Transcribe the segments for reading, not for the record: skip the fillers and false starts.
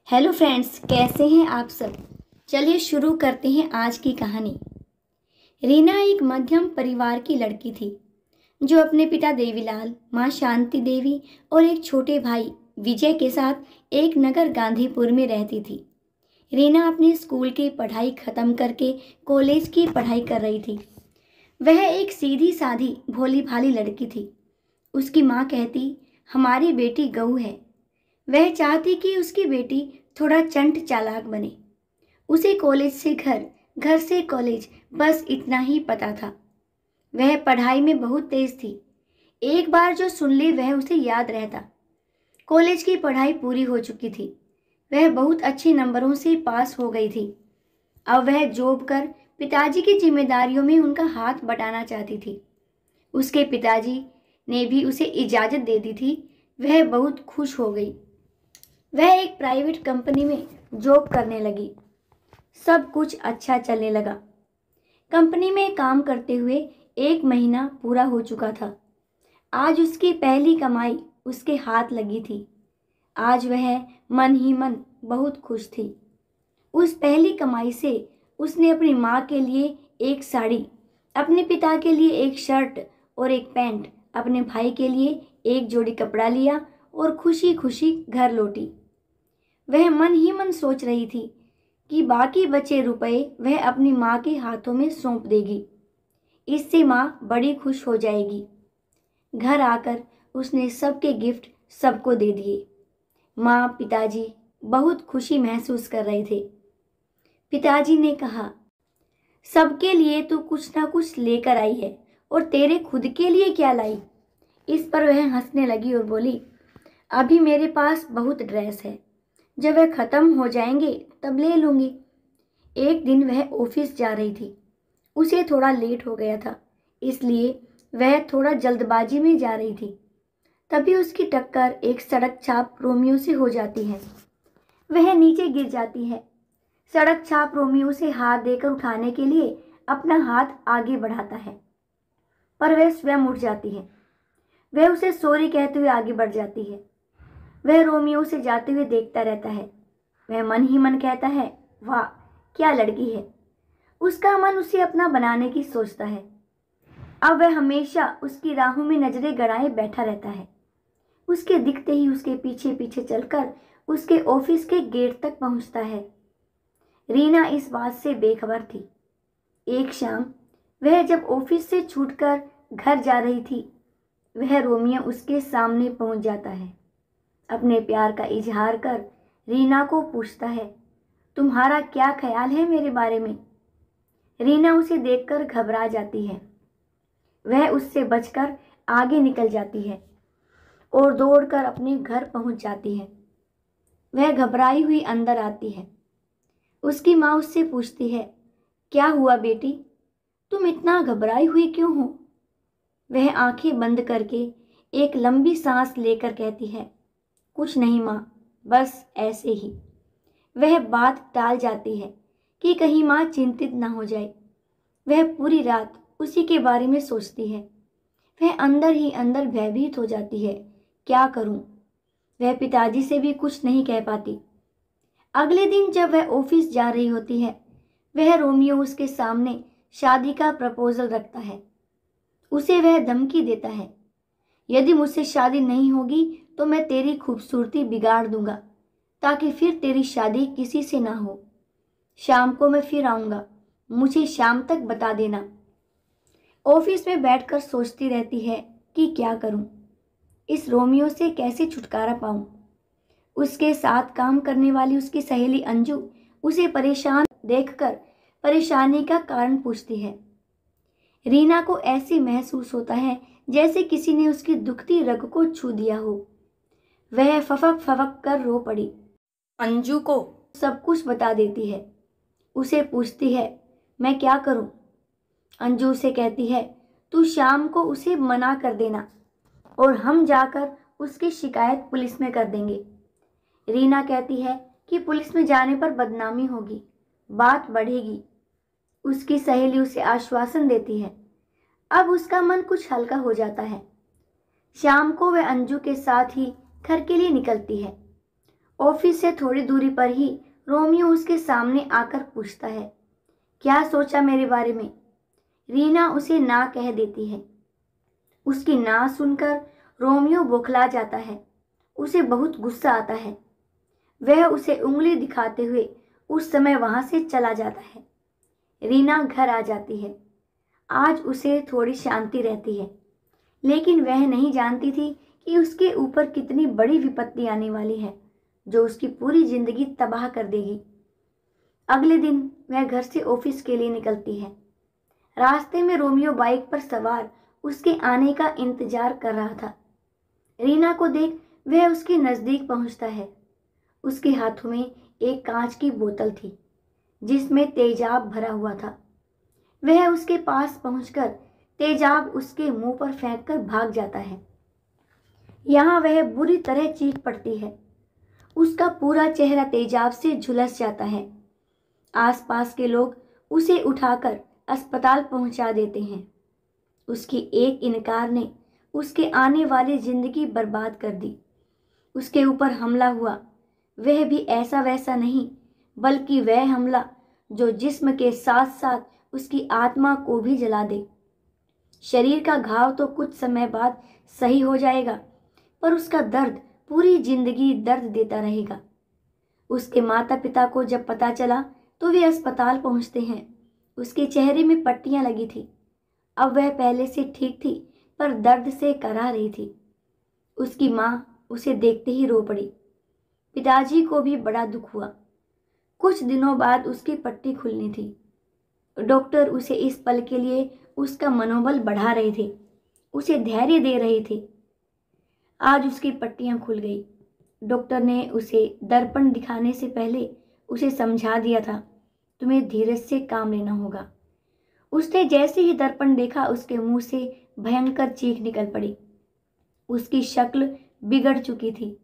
Hello friends, कैसे हैं आप सब। चलिए शुरू करते हैं आज की कहानी। रीना एक मध्यम परिवार की लड़की थी जो अपने पिता देवीलाल, माँ शांति देवी और एक छोटे भाई विजय के साथ एक नगर गांधीपुर में रहती थी। रीना अपने स्कूल की पढ़ाई खत्म करके कॉलेज की पढ़ाई कर रही थी। वह एक सीधी सादी भोली भाली लड़की थी। उसकी माँ कहती, हमारी बेटी गऊ है। वह चाहती कि उसकी बेटी थोड़ा चंट चालाक बने। उसे कॉलेज से घर, घर से कॉलेज, बस इतना ही पता था। वह पढ़ाई में बहुत तेज थी। एक बार जो सुन ले वह उसे याद रहता। कॉलेज की पढ़ाई पूरी हो चुकी थी। वह बहुत अच्छे नंबरों से पास हो गई थी। अब वह जॉब कर पिताजी की जिम्मेदारियों में उनका हाथ बटाना चाहती थी। उसके पिताजी ने भी उसे इजाज़त दे दी थी। वह बहुत खुश हो गई। वह एक प्राइवेट कंपनी में जॉब करने लगी। सब कुछ अच्छा चलने लगा। कंपनी में काम करते हुए 1 महीना पूरा हो चुका था। आज उसकी पहली कमाई उसके हाथ लगी थी। आज वह मन ही मन बहुत खुश थी। उस पहली कमाई से उसने अपनी माँ के लिए एक साड़ी, अपने पिता के लिए एक शर्ट और एक पैंट, अपने भाई के लिए एक जोड़ी कपड़ा लिया और खुशी खुशी घर लौटी। वह मन ही मन सोच रही थी कि बाकी बचे रुपए वह अपनी माँ के हाथों में सौंप देगी। इससे माँ बड़ी खुश हो जाएगी। घर आकर उसने सबके गिफ्ट सबको दे दिए। माँ पिताजी बहुत खुशी महसूस कर रहे थे। पिताजी ने कहा, सबके लिए तू कुछ ना कुछ लेकर आई है और तेरे खुद के लिए क्या लाई। इस पर वह हंसने लगी और बोली, अभी मेरे पास बहुत ड्रेस है, जब वह खत्म हो जाएंगे तब ले लूंगी। एक दिन वह ऑफिस जा रही थी। उसे थोड़ा लेट हो गया था, इसलिए वह थोड़ा जल्दबाजी में जा रही थी। तभी उसकी टक्कर एक सड़क छाप रोमियो से हो जाती है। वह नीचे गिर जाती है। सड़क छाप रोमियो से हाथ देकर उठाने के लिए अपना हाथ आगे बढ़ाता है, पर वह स्वयं उठ जाती है। वह उसे सॉरी कहते हुए आगे बढ़ जाती है। वह रोमियो से जाते हुए देखता रहता है। वह मन ही मन कहता है, वाह क्या लड़की है। उसका मन उसे अपना बनाने की सोचता है। अब वह हमेशा उसकी राहों में नजरें गड़ाए बैठा रहता है। उसके दिखते ही उसके पीछे पीछे चलकर उसके ऑफिस के गेट तक पहुंचता है। रीना इस बात से बेखबर थी। एक शाम वह जब ऑफिस से छूटकर घर जा रही थी, वह रोमियो उसके सामने पहुंच जाता है। अपने प्यार का इजहार कर रीना को पूछता है, तुम्हारा क्या ख्याल है मेरे बारे में। रीना उसे देखकर घबरा जाती है। वह उससे बचकर आगे निकल जाती है और दौड़कर अपने घर पहुंच जाती है। वह घबराई हुई अंदर आती है। उसकी माँ उससे पूछती है, क्या हुआ बेटी, तुम इतना घबराई हुई क्यों हो। वह आंखें बंद करके एक लंबी सांस लेकर कहती है, कुछ नहीं माँ, बस ऐसे ही। वह बात टाल जाती है कि कहीं माँ चिंतित ना हो जाए। वह पूरी रात उसी के बारे में सोचती है। वह अंदर ही अंदर भयभीत हो जाती है। क्या करूं? वह पिताजी से भी कुछ नहीं कह पाती। अगले दिन जब वह ऑफिस जा रही होती है, वह रोमियो उसके सामने शादी का प्रपोजल रखता है। उसे वह धमकी देता है, यदि मुझसे शादी नहीं होगी तो मैं तेरी खूबसूरती बिगाड़ दूंगा, ताकि फिर तेरी शादी किसी से ना हो। शाम को मैं फिर आऊंगा, मुझे शाम तक बता देना। ऑफिस में बैठकर सोचती रहती है कि क्या करूं, इस रोमियो से कैसे छुटकारा पाऊं। उसके साथ काम करने वाली उसकी सहेली अंजू उसे परेशान देखकर परेशानी का कारण पूछती है। रीना को ऐसे महसूस होता है जैसे किसी ने उसकी दुखती रग को छू दिया हो। वह फफक फफक कर रो पड़ी। अंजू को सब कुछ बता देती है। उसे पूछती है, मैं क्या करूं। अंजू से कहती है, तू शाम को उसे मना कर देना और हम जाकर उसकी शिकायत पुलिस में कर देंगे। रीना कहती है कि पुलिस में जाने पर बदनामी होगी, बात बढ़ेगी। उसकी सहेली उसे आश्वासन देती है। अब उसका मन कुछ हल्का हो जाता है। शाम को वह अंजू के साथ ही घर के लिए निकलती है। ऑफिस से थोड़ी दूरी पर ही रोमियो उसके सामने आकर पूछता है, क्या सोचा मेरे बारे में? रीना उसे ना कह देती है। उसकी ना सुनकर रोमियो बौखला जाता है। उसे बहुत गुस्सा आता है। वह उसे उंगली दिखाते हुए उस समय वहां से चला जाता है। रीना घर आ जाती है। आज उसे थोड़ी शांति रहती है, लेकिन वह नहीं जानती थी कि उसके ऊपर कितनी बड़ी विपत्ति आने वाली है, जो उसकी पूरी जिंदगी तबाह कर देगी। अगले दिन वह घर से ऑफिस के लिए निकलती है। रास्ते में रोमियो बाइक पर सवार उसके आने का इंतजार कर रहा था। रीना को देख वह उसके नजदीक पहुंचता है। उसके हाथों में एक कांच की बोतल थी, जिसमें तेजाब भरा हुआ था। वह उसके पास पहुंचकर तेजाब उसके मुंह पर फेंककर भाग जाता है। यहाँ वह बुरी तरह चीख पड़ती है। उसका पूरा चेहरा तेजाब से झुलस जाता है। आसपास के लोग उसे उठाकर अस्पताल पहुंचा देते हैं। उसकी एक इनकार ने उसके आने वाली जिंदगी बर्बाद कर दी। उसके ऊपर हमला हुआ, वह भी ऐसा वैसा नहीं, बल्कि वह हमला जो जिस्म के साथ साथ उसकी आत्मा को भी जला दे। शरीर का घाव तो कुछ समय बाद सही हो जाएगा, पर उसका दर्द पूरी जिंदगी दर्द देता रहेगा। उसके माता पिता को जब पता चला तो वे अस्पताल पहुंचते हैं। उसके चेहरे में पट्टियां लगी थी। अब वह पहले से ठीक थी, पर दर्द से करा रही थी। उसकी माँ उसे देखते ही रो पड़ी। पिताजी को भी बड़ा दुख हुआ। कुछ दिनों बाद उसकी पट्टी खुलनी थी। डॉक्टर उसे इस पल के लिए उसका मनोबल बढ़ा रहे थे, उसे धैर्य दे रहे थे। आज उसकी पट्टियां खुल गई। डॉक्टर ने उसे दर्पण दिखाने से पहले उसे समझा दिया था, तुम्हें धीरज से काम लेना होगा। उसने जैसे ही दर्पण देखा, उसके मुंह से भयंकर चीख निकल पड़ी। उसकी शक्ल बिगड़ चुकी थी।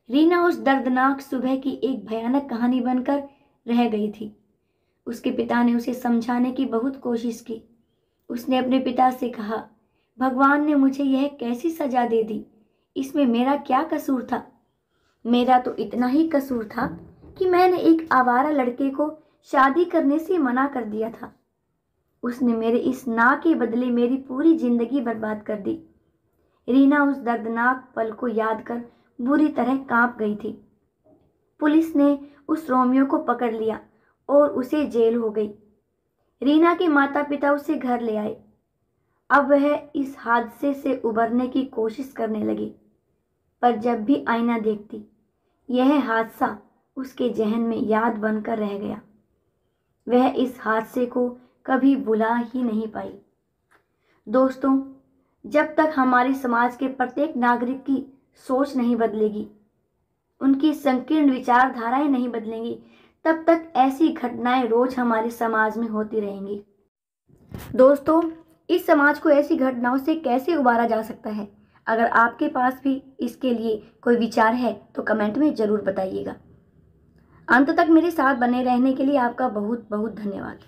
रीना उस दर्दनाक सुबह की एक भयानक कहानी बनकर रह गई थी। उसके पिता ने उसे समझाने की बहुत कोशिश की। उसने अपने पिता से कहा, भगवान ने मुझे यह कैसी सजा दे दी? इसमें मेरा क्या कसूर था? मेरा तो इतना ही कसूर था कि मैंने एक आवारा लड़के को शादी करने से मना कर दिया था। उसने मेरे इस ना के बदले मेरी पूरी जिंदगी बर्बाद कर दी। रीना उस दर्दनाक पल को याद कर बुरी तरह कांप गई थी। पुलिस ने उस रोमियो को पकड़ लिया और उसे जेल हो गई। रीना के माता पिता उसे घर ले आए। अब वह इस हादसे से उबरने की कोशिश करने लगी, पर जब भी आईना देखती, यह हादसा उसके जहन में याद बनकर रह गया। वह इस हादसे को कभी भुला ही नहीं पाई। दोस्तों, जब तक हमारे समाज के प्रत्येक नागरिक की सोच नहीं बदलेगी, उनकी संकीर्ण विचारधाराएं नहीं बदलेंगी, तब तक ऐसी घटनाएं रोज हमारे समाज में होती रहेंगी। दोस्तों, इस समाज को ऐसी घटनाओं से कैसे उबारा जा सकता है? अगर आपके पास भी इसके लिए कोई विचार है तो कमेंट में जरूर बताइएगा। अंत तक मेरे साथ बने रहने के लिए आपका बहुत बहुत धन्यवाद।